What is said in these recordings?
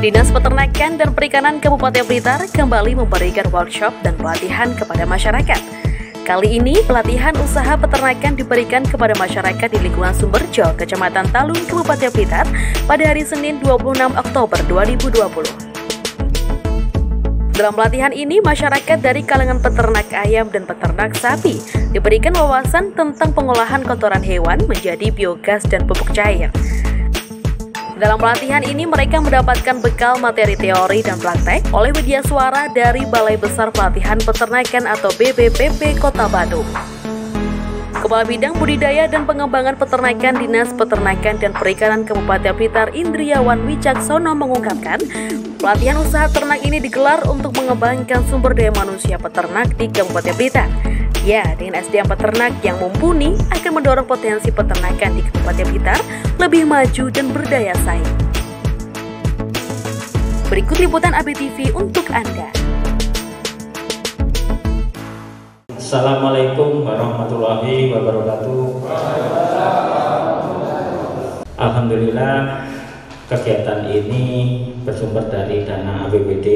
Dinas Peternakan dan Perikanan Kabupaten Blitar kembali memberikan workshop dan pelatihan kepada masyarakat. Kali ini, pelatihan usaha peternakan diberikan kepada masyarakat di lingkungan Sumberjo, Kecamatan Talun, Kabupaten Blitar pada hari Senin 26 Oktober 2020. Dalam pelatihan ini, masyarakat dari kalangan peternak ayam dan peternak sapi diberikan wawasan tentang pengolahan kotoran hewan menjadi biogas dan pupuk cair. Dalam pelatihan ini, mereka mendapatkan bekal materi teori dan praktek oleh media suara dari Balai Besar Pelatihan Peternakan atau BBPP Kota Bandung. Kepala Bidang Budidaya dan Pengembangan Peternakan Dinas Peternakan dan Perikanan Kabupaten Blitar Indriawan Wicaksono mengungkapkan, pelatihan usaha ternak ini digelar untuk mengembangkan sumber daya manusia peternak di Kabupaten Blitar. Ya, dengan SDM peternak yang mumpuni akan mendorong potensi peternakan di Kabupaten Blitar lebih maju dan berdaya saing. Berikut liputan ABTV untuk Anda. Assalamualaikum warahmatullahi wabarakatuh. Alhamdulillah, kegiatan ini bersumber dari dana APBD,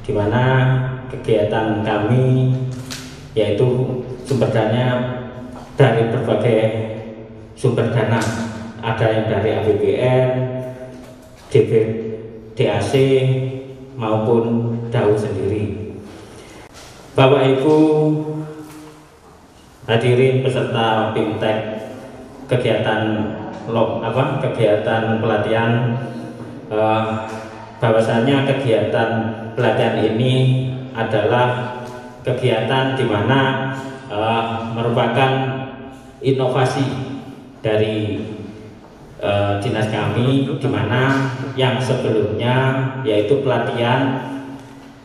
di mana kegiatan kami yaitu sumber dana dari berbagai sumber dana, ada yang dari APBN, DAC maupun DAU sendiri. Bapak Ibu hadirin peserta BIMTEK, kegiatan pelatihan, bahwasanya kegiatan pelatihan ini adalah kegiatan di mana merupakan inovasi dari dinas kami, di mana yang sebelumnya yaitu pelatihan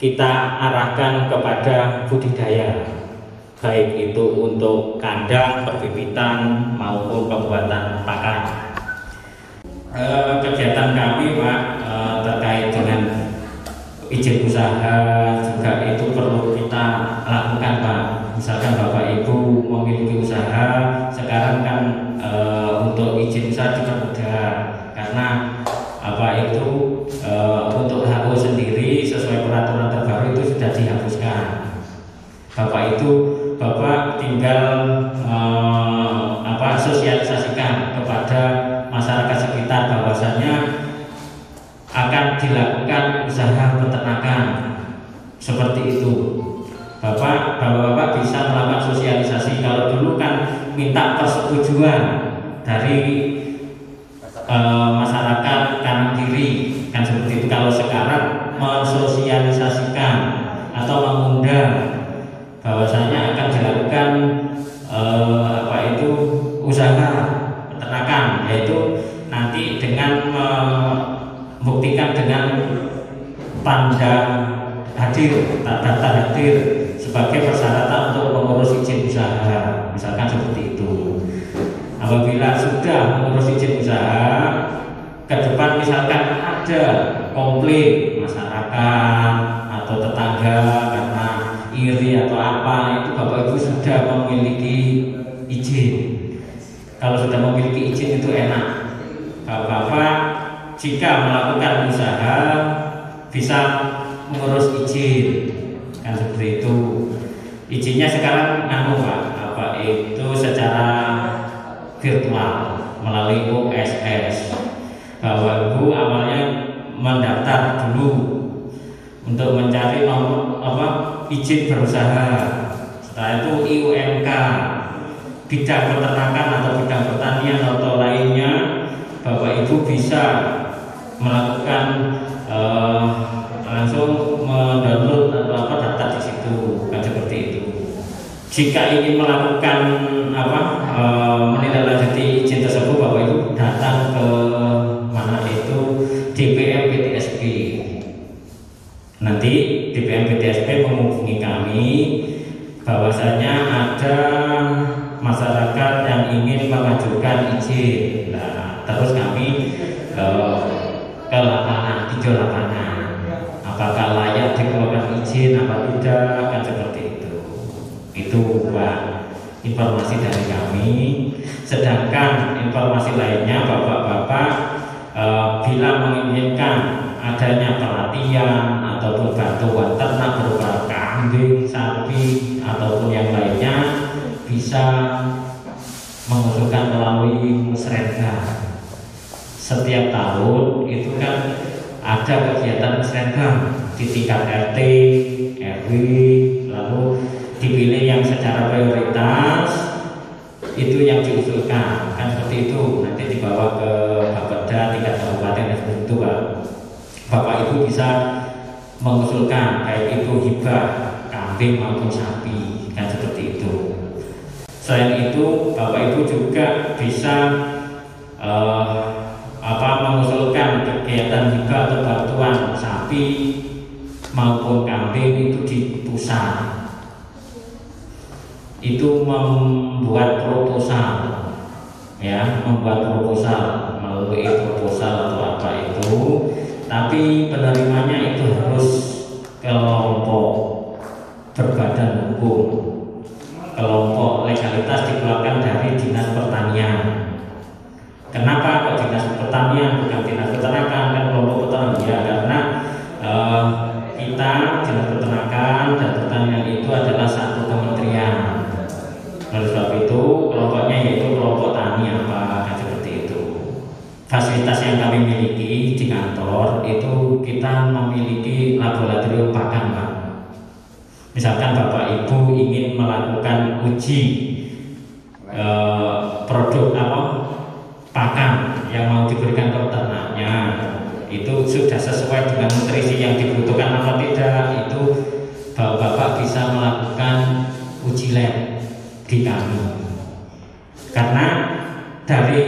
kita arahkan kepada budidaya, baik itu untuk kandang, perbibitan maupun pembuatan pakan. Kegiatan kami, Pak, terkait dengan izin usaha juga itu perlu kita lakukan, Pak. Misalkan Bapak Ibu memiliki usaha, sekarang kan untuk izin usaha dipermudah, karena untuk HO sendiri sesuai peraturan terbaru itu sudah dihapuskan. Bapak tinggal sosialisasikan kepada masyarakat sekitar bahwasannya akan dilakukan usaha peternakan seperti itu. Bapak bisa melakukan sosialisasi. Kalau dulu kan minta persetujuan dari masyarakat kanan kiri, kan seperti itu. Kalau sekarang mensosialisasikan atau mengundang bahwasanya akan dilakukan usaha peternakan, yaitu nanti dengan membuktikan dengan tanda hadir sebagai persyaratan untuk mengurus izin usaha, misalkan seperti itu. Apabila sudah mengurus izin usaha, ke depan misalkan ada komplain masyarakat atau tetangga karena iri atau apa, itu Bapak Ibu sudah memiliki izin. Kalau sudah memiliki izin itu enak. Bapak jika melakukan usaha bisa mengurus izin, kan seperti itu. Izinnya sekarang Pak, itu secara virtual melalui OSS. Bapak Ibu awalnya mendaftar dulu untuk mencari nomor izin berusaha. Setelah itu IUMK, bidang peternakan atau bidang pertanian atau lainnya, Bapak Ibu bisa melakukan langsung mendownload atau data di situ, kan seperti itu. Jika ingin melakukan menindaklanjuti izin tersebut, Bapak Ibu datang ke DPM PTSP. Nanti DPM PTSP menghubungi kami bahwasanya ada masyarakat yang ingin mengajukan izin. Nah, terus kami ke lapangan, tinjau lapangan, apakah layak dikeluarkan izin apa tidak, kan seperti itu. Itu Pak, informasi dari kami. Sedangkan informasi lainnya, Bapak-bapak bila menginginkan adanya pelatihan ataupun bantuan ternak berupa kambing, sapi ataupun yang lainnya, bisa mengusulkan melalui musrenbang. Setiap tahun itu kan ada kegiatan musrenbang di tingkat RT, RW, lalu dipilih yang secara prioritas itu yang diusulkan, kan seperti itu. Nanti dibawa ke Bapeda tingkat kabupaten dan seperti itu, Pak. Bapak Ibu bisa mengusulkan baik itu hibah kambing maupun sapi, kan seperti itu. Selain itu, Bapak Ibu juga bisa mengusulkan kegiatan hibah atau bantuan sapi maupun kambing itu di pusat. Itu membuat proposal, ya, melalui proposal atau apa itu. Tapi penerimanya itu harus kelompok berbadan hukum, kelompok legalitas dikeluarkan dari Dinas Pertanian. Kenapa kok Dinas Pertanian bukan Dinas Peternakan, kan kelompok peternak? Ya, karena kita Dinas Peternakan dan Pertanian itu adalah satu kementerian. Oleh sebab itu kelompoknya yaitu kelompok tani apa, kan seperti itu. Fasilitas yang kami miliki di kantor itu kita memiliki laboratorium pakan, Pak. Misalkan Bapak Ibu ingin melakukan uji produk pakan yang mau diberikan ke ternaknya, itu sudah sesuai dengan nutrisi yang dibutuhkan apa tidak, itu Bapak bisa melakukan uji lab di kami. Karena dari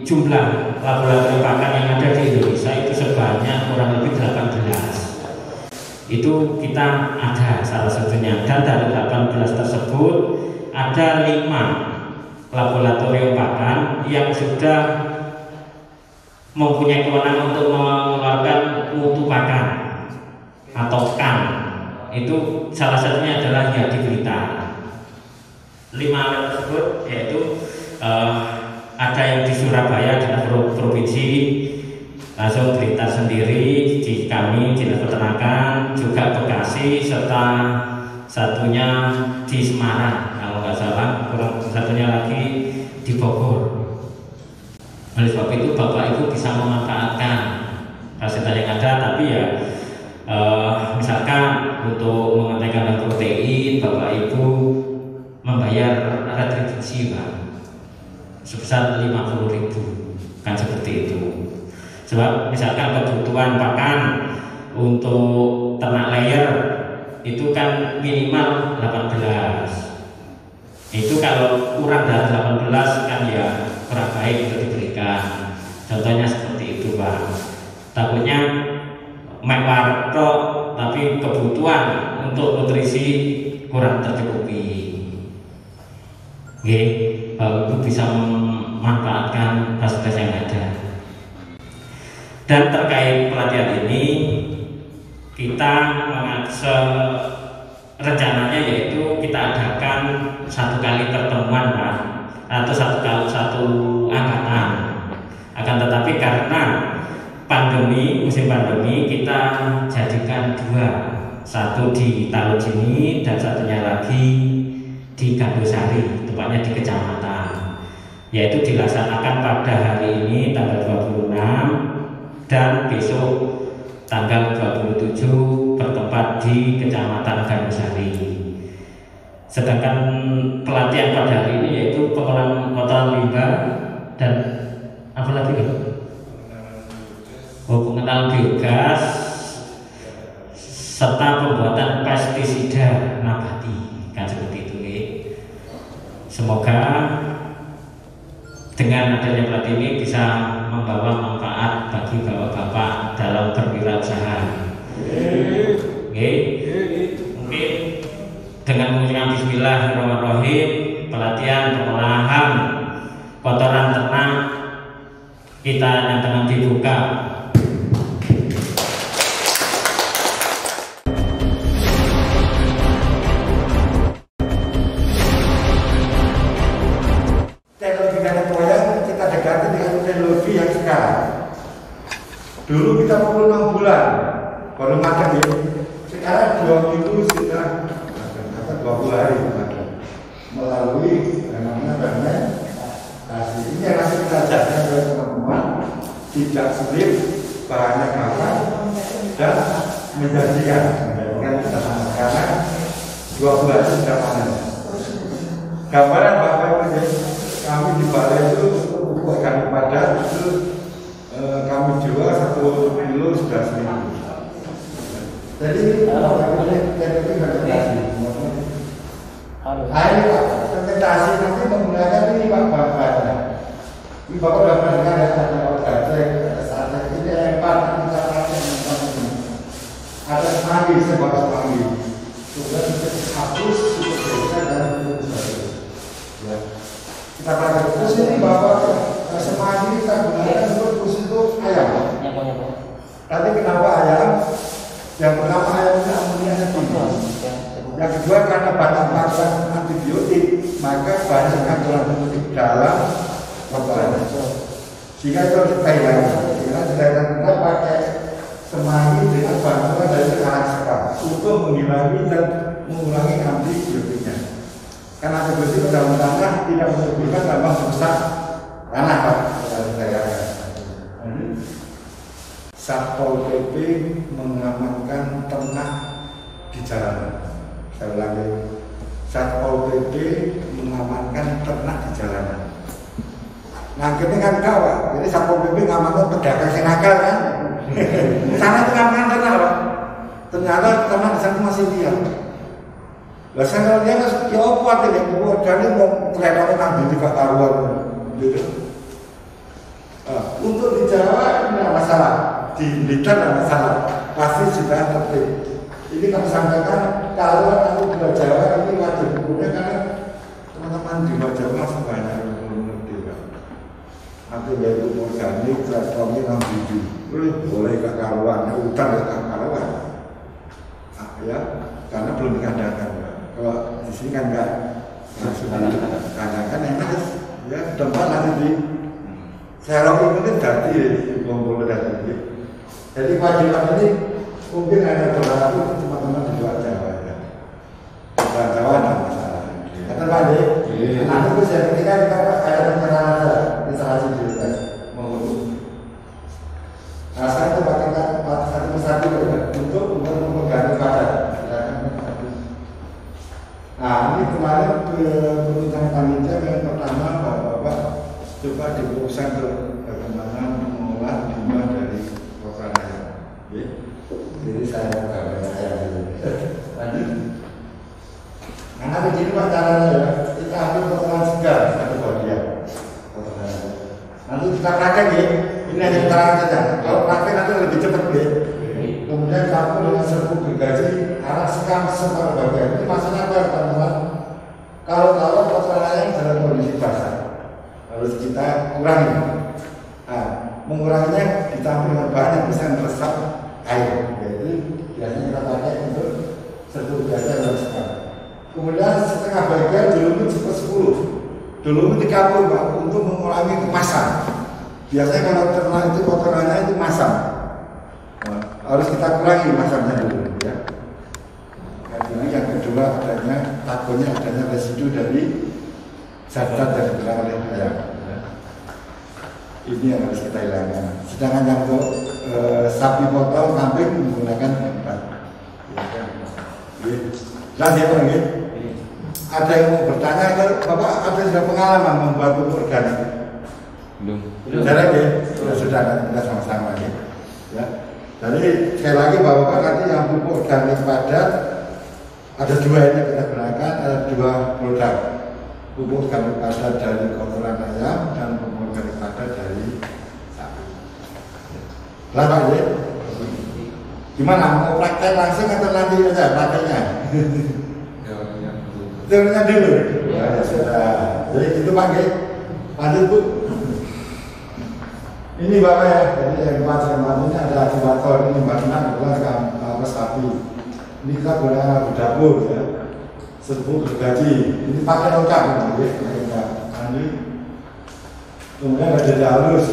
jumlah laboratorium pakan yang ada di Indonesia itu sebanyak kurang lebih 18. Itu kita ada salah satunya, dan dari 18 tersebut ada 5 laboratorium pakan yang sudah mempunyai kewenangan untuk mengeluarkan mutu pakan atau kan. Itu salah satunya adalah ya di Blitar. 5 tersebut yaitu ada yang di Surabaya, Dinas Provinsi, langsung Blitar sendiri, di kami Dinas Peternakan, juga Bekasi, serta satunya di Semarang kalau nggak salah, kurang satunya lagi di Bogor. Oleh sebab itu Bapak Ibu bisa memanfaatkan fasilitas yang ada, tapi ya misalkan untuk mengenaikan protein, Bapak Ibu membayar retribusi, Pak, sebesar 50.000, kan seperti itu. Sebab misalkan kebutuhan pakan untuk ternak layer itu kan minimal 18. Itu kalau kurang dari 18 kan ya kurang baik untuk diberikan. Contohnya seperti itu, Pak. Takutnya mewah tapi kebutuhan untuk nutrisi kurang tercukupi. Bapak Ibu bisa memanfaatkan fasilitas yang ada. Dan terkait pelatihan ini, kita rencananya yaitu kita adakan 1 kali pertemuan, Pak, atau satu angkatan. Akan tetapi karena musim pandemi, kita jadikan 2, satu di Talojini dan satunya lagi di Gandusari, tepatnya di kecamatan, yaitu dilaksanakan pada hari ini tanggal 26 dan besok tanggal 27 bertempat di Kecamatan Gandusari. Sedangkan pelatihan pada hari ini yaitu pengolahan kotoran limbah dan apa lagi? Pengenalan biogas serta pembuatan pestisida nabati, kan seperti itu. Semoga dengan adanya pelatihan ini bisa membawa manfaat bagi bapak-bapak dalam berwirausaha. Mungkin dengan mengucapkan Bismillahirrahmanirrahim, pelatihan pengolahan kotoran ternak kita nyatakan dibuka. Teknologi nenek moyang kita dekati dengan teknologi yang sekarang. Dulu kita perlu 6 bulan baru makan ya. Sekarang 2 minggu sudah makan 20 hari makan. Melalui yang namanya fermentasi. Ini yang harus kita ajarkan kepada teman-teman, tidak sulit, banyak makan dan menjanjikan kita sama karena 2 bulan sudah panen. Gambaran Bapak Ibu, kami di balai itu pupuk ikan padat itu kami jual 1 kilo sudah 1.000. Jadi fermentasi nanti menggunakan ini Pak Bapak. Ini Bapak sudah pernah dengar ya, ada orgasek, ada satek, ini empat kita pakai ada semanggi, sebuah semanggi. Kemudian hapus, cukup dan ya. Kita pakai terus ini Bapak semanggi kita gunakan untuk terus itu ayam. Tapi kenapa ayam? Yang pertama ayamnya amoniaknya tinggi. Yang kedua karena banyak makan antibiotik, maka banyak kandungan antibiotik dalam kotoran. Jika itu kita hilangkan, kita pakai semanggi dengan bantuan dari anak sekarang untuk menghilangi dan mengurangi antibiotiknya. Karena antibiotik dalam tanah tidak menimbulkan tambah rusak tanah, Pak. Satpol PP mengamankan ternak di jalanan. Saya ulangi, Satpol PP mengamankan ternak di jalanan. Nah, kita kan tahu, jadi Satpol PP mengamankan pedagang yang nakal kan. Sana itu ngamankan ternak, Pak. Ternyata ternak di sana masih liar. Lah saya lihat ya kuat ini, dan ini mau terletaknya ngambil juga karuan, gitu. Untuk di Jawa ini tidak masalah, di Blitar tidak masalah, pasti sudah tertib. Ini kami sampaikan kalau aku di Jawa ini wajib hukumnya karena teman-teman di Jawa masih banyak yang belum ngerti kan. Nanti yaitu organik, transformasi, ngambil boleh ke karuan, utang ke karuan, ya karena belum diadakan. Kalau di sini kan enggak langsung diadakan yang harus ya tempat nanti di serong ini tadi kumpul dari. Jadi kewajiban ini mungkin ada berlaku teman-teman di luar Jawa ya. Luar Jawa tidak masalah. Kata Pak Ade, nanti itu saya ketika kita ada penyerahan aja, instalasi di luar. Nah sekarang itu pakai satu persatu untuk memegang padat. Nah ini kemarin permintaan panitia yang pertama Bapak coba difokuskan ke bagaimana mengolah limbah dari kotoran ayam. Jadi saya gambar ayam dulu. Nah begini Pak caranya ya, kita ambil kotoran segar satu bagian kotoran ayam. Nanti kita pakai ya, ini hanya keterangan saja. Kalau pakai nanti lebih cepat ya. Kemudian campur dengan serbuk gergaji, arah sekam separuh bagian. Ini maksudnya apa teman-teman? Kalau kotoran ayam dalam kondisi basah, harus kita kurangi. Nah, menguranginya ditambah dengan bahan yang bisa meresap air. Yaitu biasanya kita pakai untuk serbuk gergaji dan sekam. Kemudian setengah bagian dilumut 10. Dilumut 30 Pak untuk mengurangi kemasan. Biasanya kalau ternak itu kotorannya itu masam. Harus kita kurangi masanya dulu ya. Karena yang kedua adanya takutnya adanya residu dari zat-zat yang dikeluarkan oleh ayam. Ya. Ini yang harus kita hilangkan. Sedangkan yang untuk sapi potong, kambing menggunakan tempat. Jelas ya Pak ya? Ada yang mau bertanya, Bapak ada sudah pengalaman membuat pupuk organik? Belum. Jarang ya? Sudah kita sama-sama ya. Ya. Jadi sekali lagi Bapak nanti yang pupuk organik padat ada 2 ini kita gunakan, ada 2 produk pupuk organik padat dari kotoran ayam dan pupuk organik padat dari sapi. Lah Pak ya? Gimana mau praktek langsung atau nanti aja prakteknya? Teorinya dulu. Ya sudah. Jadi itu Pak ya. Lanjut Bu. Ini Bapak ya, jadi yang ini ada aktivator, ini bagian adalah sapi. Ini kita gunakan di dapur ya, serbuk gergaji. Ini pakai lengkap ya, kemudian ada halus,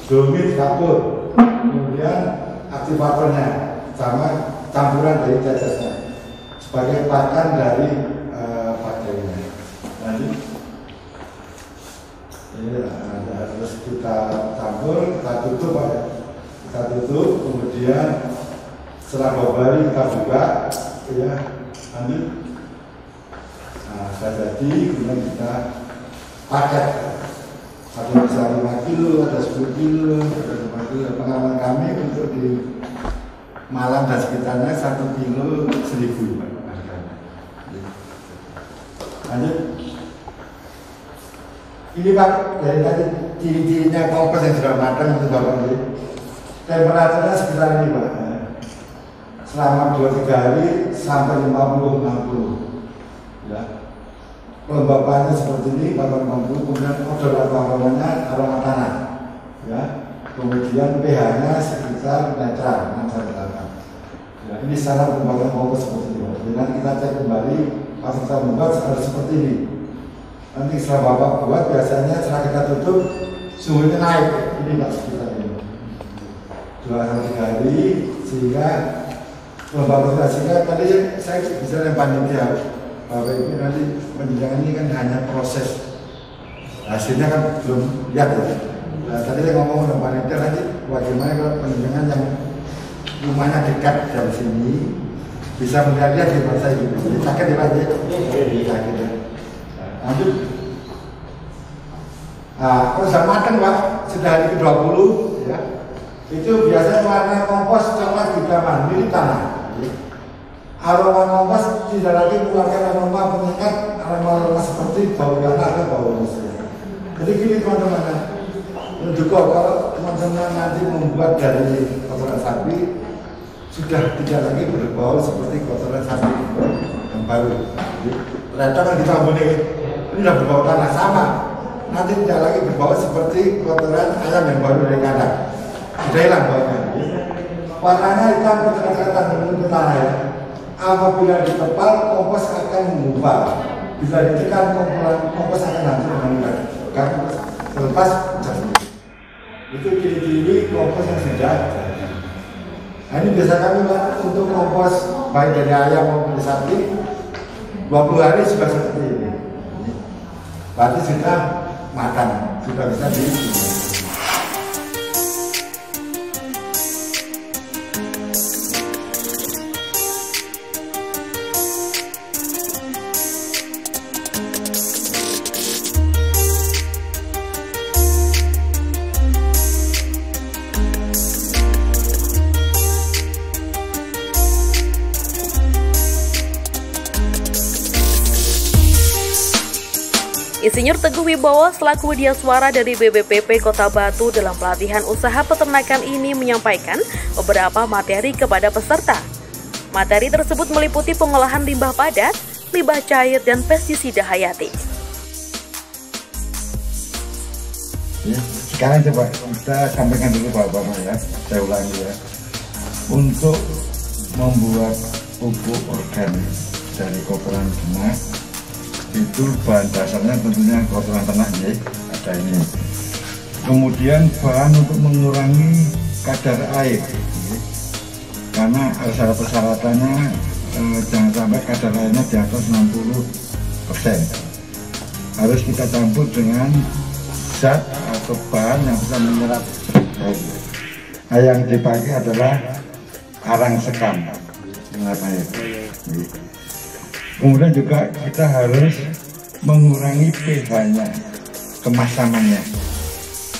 domit kapur, kemudian kemudian aktivatornya sama campuran dari tetesnya sebagai pakan dari bakterinya. Nanti ini harus kita campur, kita tutup Pak ya. Kita tutup, kemudian setelah 2 hari kita buka ya, nanti sudah jadi, kemudian kita paket. Ada bisa 5 kilo, ada 10 kilo, ada 5 kilo. Pengalaman kami untuk di Malang dan sekitarnya 1 kilo 1.000 Pak. Lanjut. Ini Pak, dari tadi ciri-cirinya kompos yang sudah matang itu Bapak ini. Temperaturnya sekitar ini Pak. Selama 2-3 hari sampai 50-60. Ya. Kelembabannya seperti ini, 50, kemudian odor aromanya aroma tanah. Ya. Kemudian pH-nya sekitar netral 6-8. Ya, ini secara pembuatan kompos seperti ini. Jadi nanti kita cek kembali pas kita membuat harus seperti ini. Nanti setelah Bapak buat, biasanya setelah kita tutup suhunya naik. Ini Pak sekitar ini 2-3 hari, sehingga kelembaban sehingga tadi saya bisa yang panitia Bapak Ibu nanti penjenjangan ini kan hanya proses, hasilnya kan belum lihat ya. Nah, tadi saya ngomong dengan panitia nanti bagaimana kalau penjenjangan yang rumahnya dekat dari sini bisa melihat di masa ini. Jadi sakit ya Pak ya? Sakit ya. Lanjut. Nah, kalau sudah matang Pak, sudah hari ke-20 ya, itu biasanya warna kompos coklat hidaman, mirip tanah. Aroma kompos tidak lagi mengeluarkan aroma penyengat, aroma seperti bau tanah atau bau manusia. Jadi gini teman-teman, juga kalau teman-teman nanti membuat dari kotoran sapi, sudah tidak lagi berbau seperti kotoran sapi yang baru. Ternyata kan kita ini sudah berbau tanah sama, nanti tidak lagi berbau seperti kotoran ayam yang baru dari kandang. Sudah hilang baunya. Warnanya hitam kecoklatan menurut tanah ya. Apabila ditepal, kompos akan mengubah. Bila ditekan, kompos akan hancur dengan mudah. Karena lepas jadi. Itu ciri-ciri kompos yang sudah jadi. Nah ini biasa kami Pak, untuk kompos baik dari ayam maupun dari sapi 20 hari sudah seperti ini. Berarti sudah matang, sudah bisa diisi. Insinyur Teguh Wibowo selaku Widyaswara dari BBPP Kota Batu dalam pelatihan usaha peternakan ini menyampaikan beberapa materi kepada peserta. Materi tersebut meliputi pengolahan limbah padat, limbah cair, dan pestisida hayati. Ya, sekarang coba kita sampaikan dulu Bapak-Bapak ya, saya ulangi ya. Untuk membuat pupuk organik dari kotoran ternak, itu bahan dasarnya tentunya kotoran ternak ya, ada ini. Kemudian bahan untuk mengurangi kadar air ya. Karena harus ada persyaratannya, jangan sampai kadar airnya di atas 60%. Harus kita campur dengan zat atau bahan yang bisa menyerap air. Nah, yang dipakai adalah arang sekam menyerap air. Kemudian juga kita harus mengurangi pH-nya, kemasanannya.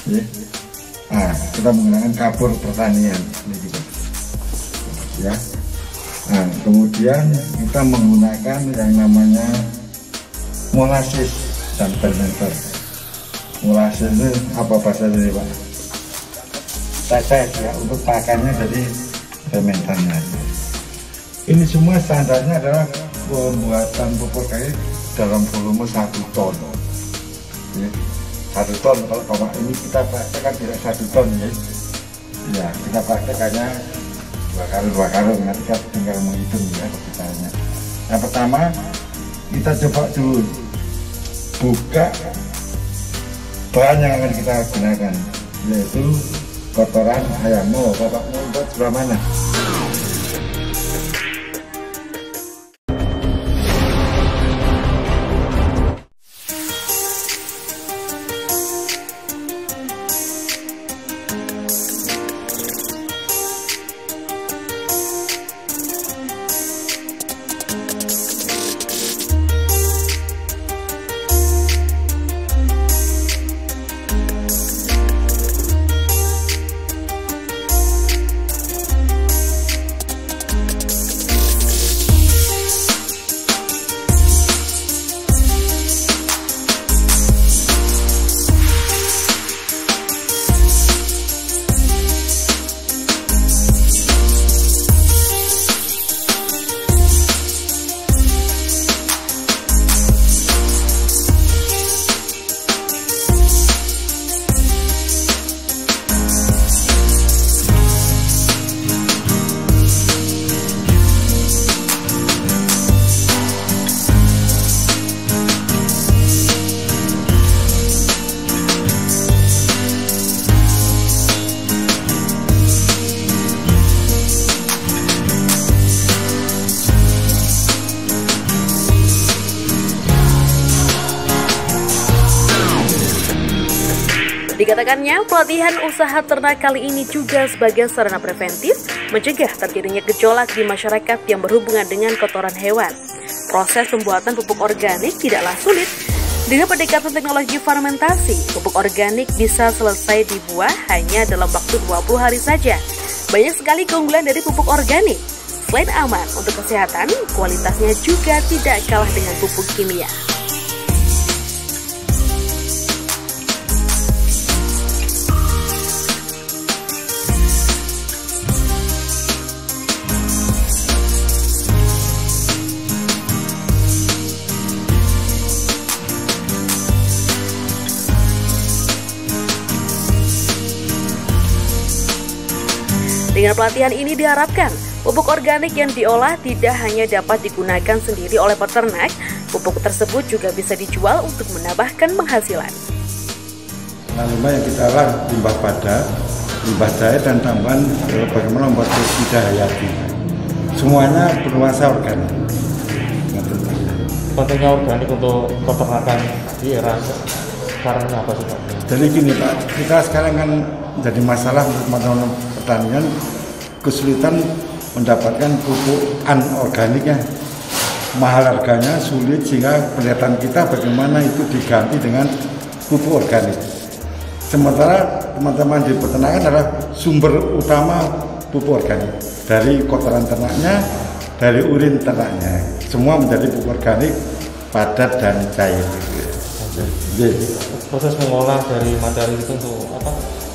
Ya. Nah, kita menggunakan kapur pertanian ini juga. Ya. Nah, kemudian kita menggunakan yang namanya molasis dan fermenter. Molasis itu apa bahasa dari Pak? Tetes ya, untuk pakannya dari fermenternya. Ini semua standarnya adalah pembuatan pupuk cair dalam volume 1 ton. Ya, 1 ton. Kalau ini kita praktekkan tidak 1 ton ya. Ya, kita praktekannya 2 karung. Nanti kita tinggal menghitung ya kebutuhannya. Yang pertama kita coba dulu buka bahan yang akan kita gunakan, yaitu kotoran ayammu, bapakmu buat sebelah mana? Dikatakannya, pelatihan usaha ternak kali ini juga sebagai sarana preventif mencegah terjadinya gejolak di masyarakat yang berhubungan dengan kotoran hewan. Proses pembuatan pupuk organik tidaklah sulit. Dengan pendekatan teknologi fermentasi, pupuk organik bisa selesai dibuat hanya dalam waktu 20 hari saja. Banyak sekali keunggulan dari pupuk organik. Selain aman untuk kesehatan, kualitasnya juga tidak kalah dengan pupuk kimia. Dengan pelatihan ini diharapkan pupuk organik yang diolah tidak hanya dapat digunakan sendiri oleh peternak, pupuk tersebut juga bisa dijual untuk menambahkan penghasilan. Limbah yang kita olah limbah padat, limbah cair dan tambahan bagaimana membuat pestisida hayati. Semuanya bernuansa organik. Pentingnya organik untuk peternakan di era sekarang apa sih Pak? Jadi gini Pak, kita sekarang kan jadi masalah untuk teman-teman pertanian kesulitan mendapatkan pupuk anorganiknya, mahal harganya, sulit, sehingga penelitian kita bagaimana itu diganti dengan pupuk organik. Sementara teman-teman di peternakan adalah sumber utama pupuk organik dari kotoran ternaknya, dari urin ternaknya, semua menjadi pupuk organik padat dan cair. Jadi, proses mengolah dari materi itu untuk apa?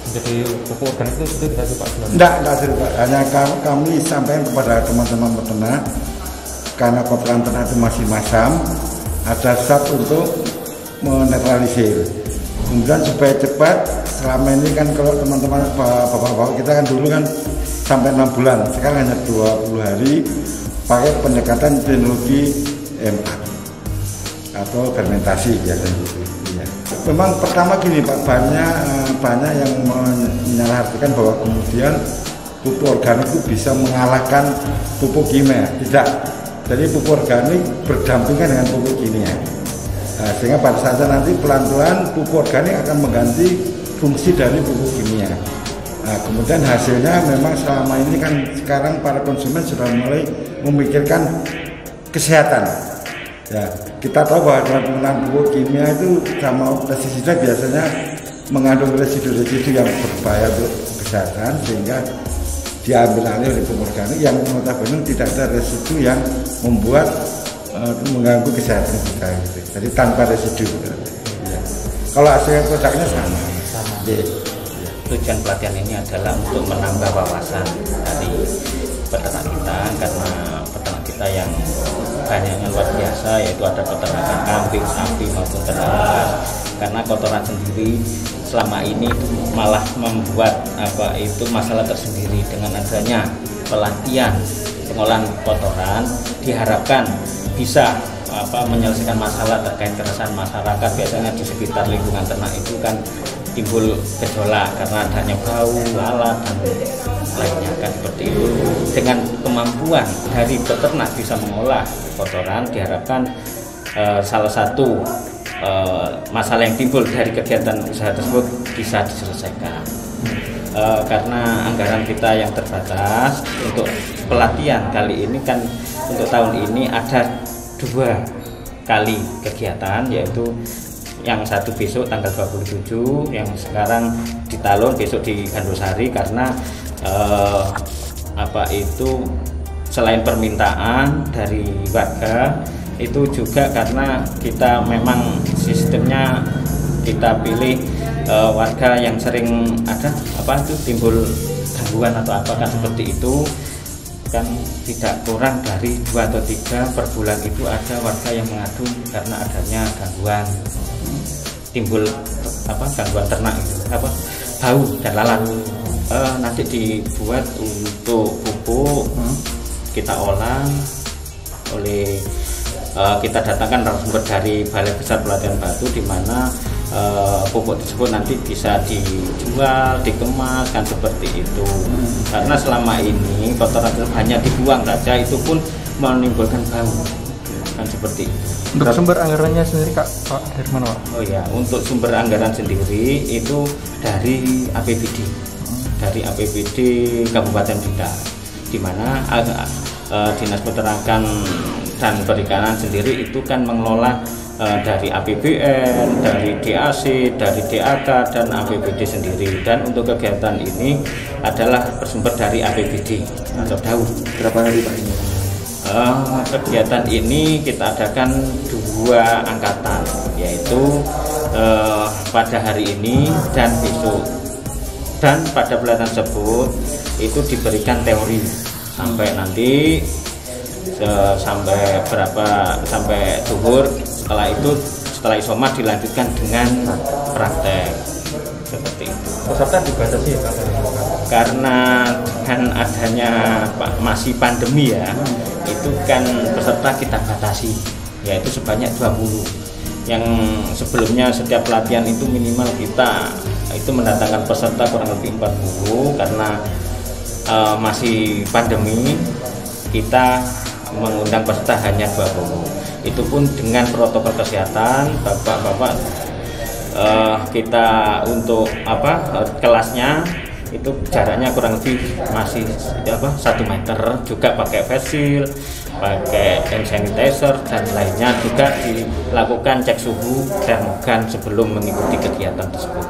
Jadi pupuk organik itu sudah tidak sih Pak? Tidak sulit Pak. Hanya kami sampaikan kepada teman-teman peternak, karena kotoran ternak itu masih masam, ada zat untuk menetralisir. Kemudian supaya cepat, selama ini kan kalau teman-teman bapak-bapak kita kan dulu kan sampai 6 bulan, sekarang hanya 20 hari pakai pendekatan teknologi M4 atau fermentasi biasanya gitu. Ya. Memang pertama gini Pak, banyak yang menyalahkan bahwa kemudian pupuk organik itu bisa mengalahkan pupuk kimia. Tidak. Jadi pupuk organik berdampingan dengan pupuk kimia. Nah, sehingga pada saatnya nanti pelan-pelan pupuk organik akan mengganti fungsi dari pupuk kimia. Nah, kemudian hasilnya memang selama ini kan sekarang para konsumen sudah mulai memikirkan kesehatan. Ya, kita tahu bahwa dalam penggunaan pupuk kimia itu sama pestisida biasanya mengandung residu-residu yang berbahaya untuk kesehatan, sehingga diambil alih oleh pupuk organik yang notabene tidak ada residu yang membuat mengganggu kesehatan kita. Gitu. Jadi tanpa residu. Ya. Kalau hasil produknya sama. Ya. Tujuan pelatihan ini adalah untuk menambah wawasan dari peternak kita, karena peternak kita yang banyaknya luar biasa, yaitu ada peternakan kambing, sapi maupun ternak. Karena kotoran sendiri selama ini malah membuat masalah tersendiri. Dengan adanya pelatihan pengolahan kotoran diharapkan bisa menyelesaikan masalah terkait keresahan masyarakat. Biasanya di sekitar lingkungan ternak itu kan timbul gejolak karena adanya bau, lalat dan lainnya kan seperti itu. Dengan kemampuan dari peternak bisa mengolah kotoran, diharapkan salah satu masalah yang timbul dari kegiatan usaha tersebut bisa diselesaikan. Karena anggaran kita yang terbatas untuk pelatihan kali ini kan untuk tahun ini ada 2 kali kegiatan, yaitu yang satu besok tanggal 27, yang sekarang di Talun, besok di Gandosari, karena selain permintaan dari warga, itu juga karena kita memang sistemnya kita pilih warga yang sering ada timbul gangguan atau apakah seperti itu, kan tidak kurang dari 2 atau 3 per bulan itu ada warga yang mengadu karena adanya gangguan timbul gangguan ternak itu, bau dan lalat. Nanti dibuat untuk pupuk, kita olah oleh kita datangkan narasumber dari Balai Besar Pelatihan Batu, di mana pupuk tersebut nanti bisa dijual, dikemas kan seperti itu. Karena selama ini kotoran hanya dibuang saja, itu pun menimbulkan bau kan seperti itu. Untuk sumber anggarannya sendiri Pak dari mana Pak? Oh ya, untuk sumber anggaran sendiri itu dari APBD, dari APBD Kabupaten Blitar, di mana Dinas Peternakan dan Perikanan sendiri itu kan mengelola dari APBN, dari DAC, dari DAK, dan APBD sendiri. Dan untuk kegiatan ini adalah bersumber dari APBD atau DAU. Berapa hari Pak ini? Kegiatan ini kita adakan 2 angkatan, yaitu pada hari ini dan besok. Dan pada pelatihan tersebut itu diberikan teori sampai nanti sampai zuhur. Setelah isoma dilanjutkan dengan praktek seperti itu. Peserta dibatasi ya Pak? Karena dengan adanya masih pandemi ya, itu kan peserta kita batasi, yaitu sebanyak 20. Yang sebelumnya setiap pelatihan itu minimal kita itu mendatangkan peserta kurang lebih 40, karena masih pandemi kita mengundang peserta hanya 20. Itu pun dengan protokol kesehatan, bapak-bapak kita untuk kelasnya itu jaraknya kurang lebih masih 1 meter, juga pakai face shield, pakai hand sanitizer, dan lainnya juga dilakukan cek suhu termogan sebelum mengikuti kegiatan tersebut.